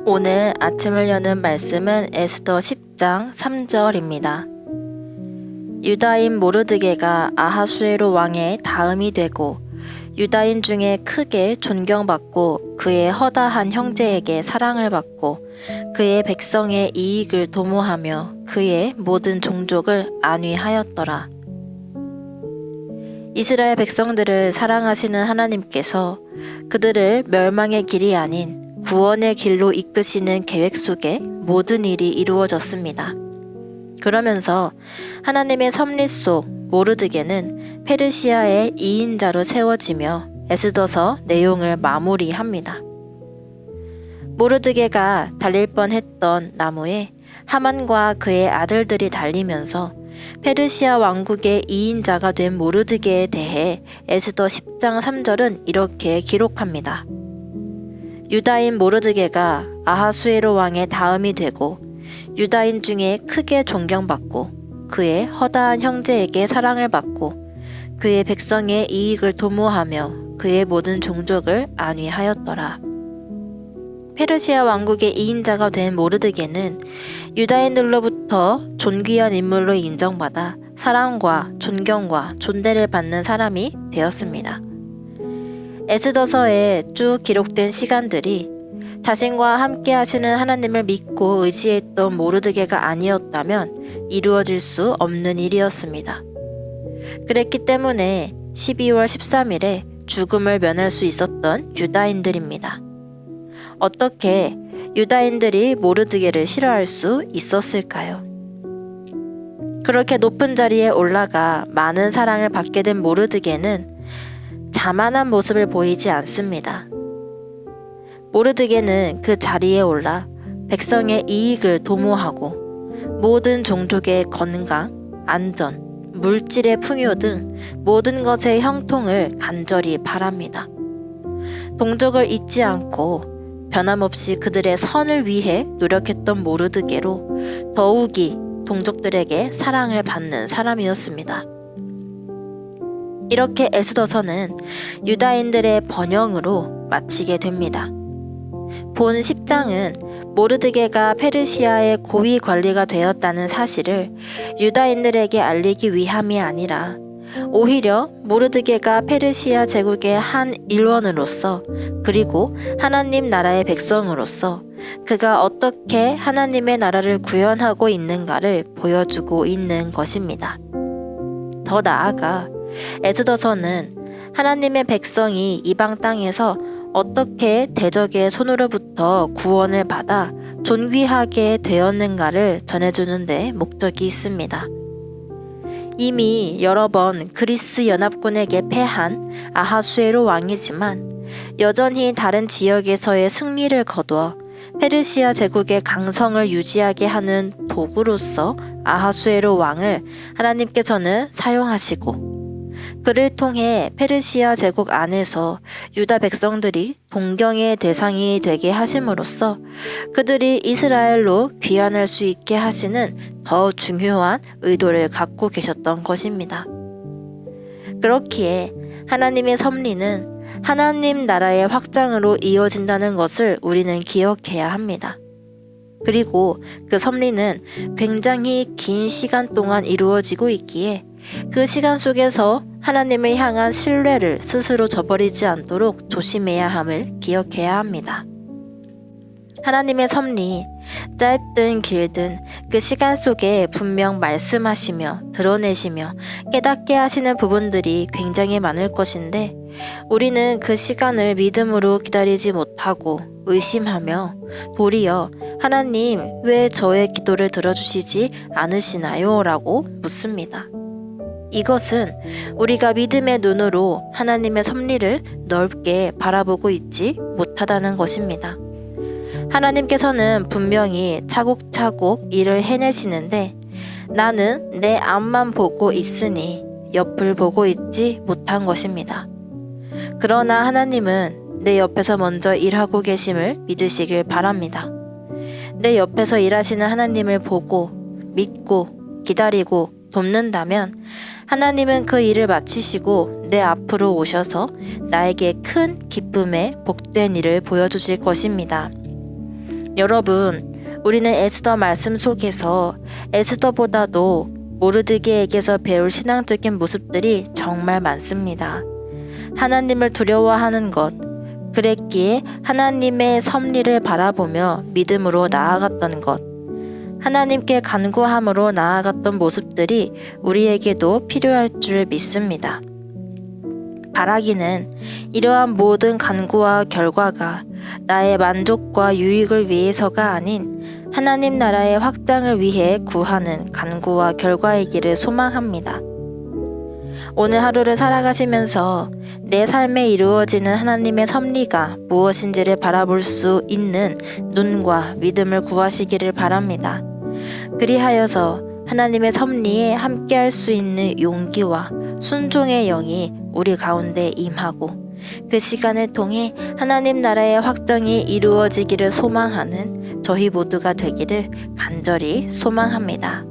오늘 아침을 여는 말씀은 에스더 10장 3절입니다. 유다인 모르드게가 아하수에로 왕의 다음이 되고 유다인 중에 크게 존경받고 그의 허다한 형제에게 사랑을 받고 그의 백성의 이익을 도모하며 그의 모든 종족을 안위하였더라. 이스라엘 백성들을 사랑하시는 하나님께서 그들을 멸망의 길이 아닌 구원의 길로 이끄시는 계획 속에 모든 일이 이루어졌습니다. 그러면서 하나님의 섭리 속 모르드게는 페르시아의 2인자로 세워지며 에스더서 내용을 마무리합니다. 모르드게가 달릴 뻔했던 나무에 하만과 그의 아들들이 달리면서 페르시아 왕국의 2인자가 된 모르드게에 대해 에스더 10장 3절은 이렇게 기록합니다. 유다인 모르드게가 아하수에로 왕의 다음이 되고 유다인 중에 크게 존경받고 그의 허다한 형제에게 사랑을 받고 그의 백성의 이익을 도모하며 그의 모든 종족을 안위하였더라. 페르시아 왕국의 2인자가 된 모르드게는 유다인들로부터 존귀한 인물로 인정받아 사랑과 존경과 존대를 받는 사람이 되었습니다. 에스더서에 쭉 기록된 시간들이 자신과 함께 하시는 하나님을 믿고 의지했던 모르드게가 아니었다면 이루어질 수 없는 일이었습니다. 그랬기 때문에 12월 13일에 죽음을 면할 수 있었던 유다인들입니다. 어떻게 유다인들이 모르드게를 싫어할 수 있었을까요? 그렇게 높은 자리에 올라가 많은 사랑을 받게 된 모르드게는 자만한 모습을 보이지 않습니다. 모르드게는 그 자리에 올라 백성의 이익을 도모하고 모든 종족의 건강, 안전, 물질의 풍요 등 모든 것의 형통을 간절히 바랍니다. 동족을 잊지 않고 변함없이 그들의 선을 위해 노력했던 모르드게로 더욱이 동족들에게 사랑을 받는 사람이었습니다. 이렇게 에스더서는 유다인들의 번영으로 마치게 됩니다. 본 10장은 모르드게가 페르시아의 고위 관리가 되었다는 사실을 유다인들에게 알리기 위함이 아니라 오히려 모르드게가 페르시아 제국의 한 일원으로서 그리고 하나님 나라의 백성으로서 그가 어떻게 하나님의 나라를 구현하고 있는가를 보여주고 있는 것입니다. 더 나아가 에스더서는 하나님의 백성이 이방 땅에서 어떻게 대적의 손으로부터 구원을 받아 존귀하게 되었는가를 전해주는 데 목적이 있습니다. 이미 여러 번 그리스 연합군에게 패한 아하수에로 왕이지만 여전히 다른 지역에서의 승리를 거두어 페르시아 제국의 강성을 유지하게 하는 도구로서 아하수에로 왕을 하나님께서는 사용하시고 그를 통해 페르시아 제국 안에서 유다 백성들이 동경의 대상이 되게 하심으로써 그들이 이스라엘로 귀환할 수 있게 하시는 더 중요한 의도를 갖고 계셨던 것입니다. 그렇기에 하나님의 섭리는 하나님 나라의 확장으로 이어진다는 것을 우리는 기억해야 합니다. 그리고 그 섭리는 굉장히 긴 시간 동안 이루어지고 있기에 그 시간 속에서 하나님을 향한 신뢰를 스스로 저버리지 않도록 조심해야 함을 기억해야 합니다. 하나님의 섭리, 짧든 길든 그 시간 속에 분명 말씀하시며 드러내시며 깨닫게 하시는 부분들이 굉장히 많을 것인데 우리는 그 시간을 믿음으로 기다리지 못하고 의심하며 도리어 하나님 왜 저의 기도를 들어주시지 않으시나요? 라고 묻습니다. 이것은 우리가 믿음의 눈으로 하나님의 섭리를 넓게 바라보고 있지 못하다는 것입니다. 하나님께서는 분명히 차곡차곡 일을 해내시는데 나는 내 앞만 보고 있으니 옆을 보고 있지 못한 것입니다. 그러나 하나님은 내 옆에서 먼저 일하고 계심을 믿으시길 바랍니다. 내 옆에서 일하시는 하나님을 보고 믿고 기다리고 돕는다면 하나님은 그 일을 마치시고 내 앞으로 오셔서 나에게 큰 기쁨의 복된 일을 보여주실 것입니다. 여러분, 우리는 에스더 말씀 속에서 에스더보다도 모르드게에게서 배울 신앙적인 모습들이 정말 많습니다. 하나님을 두려워하는 것, 그랬기에 하나님의 섭리를 바라보며 믿음으로 나아갔던 것, 하나님께 간구함으로 나아갔던 모습들이 우리에게도 필요할 줄 믿습니다. 바라기는 이러한 모든 간구와 결과가 나의 만족과 유익을 위해서가 아닌 하나님 나라의 확장을 위해 구하는 간구와 결과이기를 소망합니다. 오늘 하루를 살아가시면서 내 삶에 이루어지는 하나님의 섭리가 무엇인지를 바라볼 수 있는 눈과 믿음을 구하시기를 바랍니다. 그리하여서 하나님의 섭리에 함께할 수 있는 용기와 순종의 영이 우리 가운데 임하고 그 시간을 통해 하나님 나라의 확정이 이루어지기를 소망하는 저희 모두가 되기를 간절히 소망합니다.